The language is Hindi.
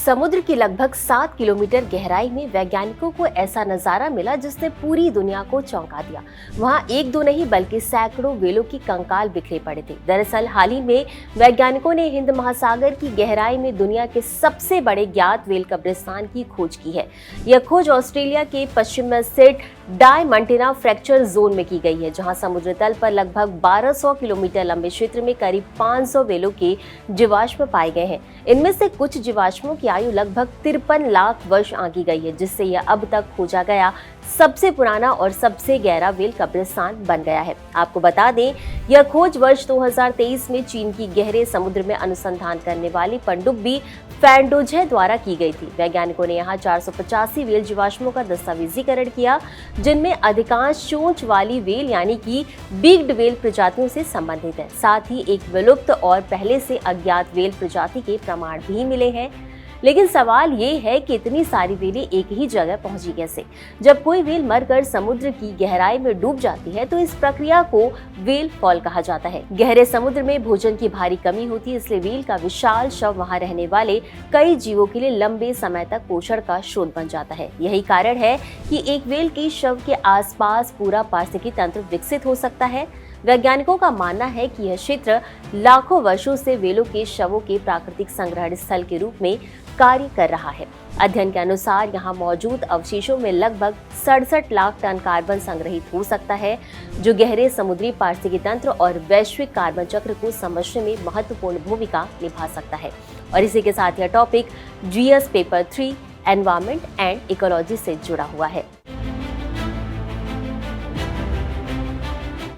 समुद्र की लगभग 7 किलोमीटर गहराई में वैज्ञानिकों को ऐसा नजारा मिला जिसने पूरी दुनिया को चौंका दिया। वहां एक दो नहीं बल्कि सैकड़ों व्हेलों की कंकाल बिखरे पड़े थे। दरअसल हाल ही में वैज्ञानिकों ने हिंद महासागर की गहराई में दुनिया के सबसे बड़े ज्ञात व्हेल कब्रिस्तान की खोज की है। यह खोज ऑस्ट्रेलिया के पश्चिम में स्थित डायमंटिना फ्रैक्चर जोन में की गई है, जहां समुद्र तल पर लगभग 1200 किलोमीटर लंबे क्षेत्र में करीब 500 व्हेलों के जीवाश्म पाए गए हैं। इनमें से कुछ जीवाश्मों की आयु लगभग 53 लाख वर्ष आंकी गई है, जिससे यह अब तक खोजा गया सबसे पुराना और सबसे गहरा व्हेल कब्रिस्तान बन गया है। आपको बता दें, यह खोज वर्ष 2023 में चीन की गहरे समुद्र में अनुसंधान करने वाली पनडुब्बी फैंडोजे द्वारा की गई थी। वैज्ञानिकों ने यहाँ 485 व्हेल जीवाश्मों का दस्तावेजीकरण किया, जिनमें अधिकांश चोंच वाली व्हेल यानी कि बिग्ड व्हेल प्रजातियों से संबंधित है। साथ ही एक विलुप्त और पहले से अज्ञात व्हेल प्रजाति के प्रमाण भी मिले हैं। लेकिन सवाल ये है कि इतनी सारी व्हेलें एक ही जगह पहुंची कैसे? जब कोई व्हेल मरकर समुद्र की गहराई में डूब जाती है तो इस प्रक्रिया को व्हेल फॉल कहा जाता है। गहरे समुद्र में भोजन की भारी कमी होती है, इसलिए व्हेल का विशाल शव वहां रहने वाले कई जीवों के लिए लंबे समय तक पोषण का स्रोत बन जाता है। यही कारण है कि एक व्हेल के शव के आसपास पूरा पारिस्थितिकी तंत्र विकसित हो सकता है। वैज्ञानिकों का मानना है कि यह क्षेत्र लाखों वर्षों से व्हेलों के शवों के प्राकृतिक संग्रहण स्थल के रूप में कार्य कर रहा है। अध्ययन के अनुसार यहाँ मौजूद अवशेषों में लगभग 67 लाख टन कार्बन संग्रहित हो सकता है, जो गहरे समुद्री पारिस्थितिकी तंत्र और वैश्विक कार्बन चक्र को समझने में महत्वपूर्ण भूमिका निभा सकता है। और इसी के साथ यह topic GS paper 3 environment and ecology से जुड़ा हुआ है।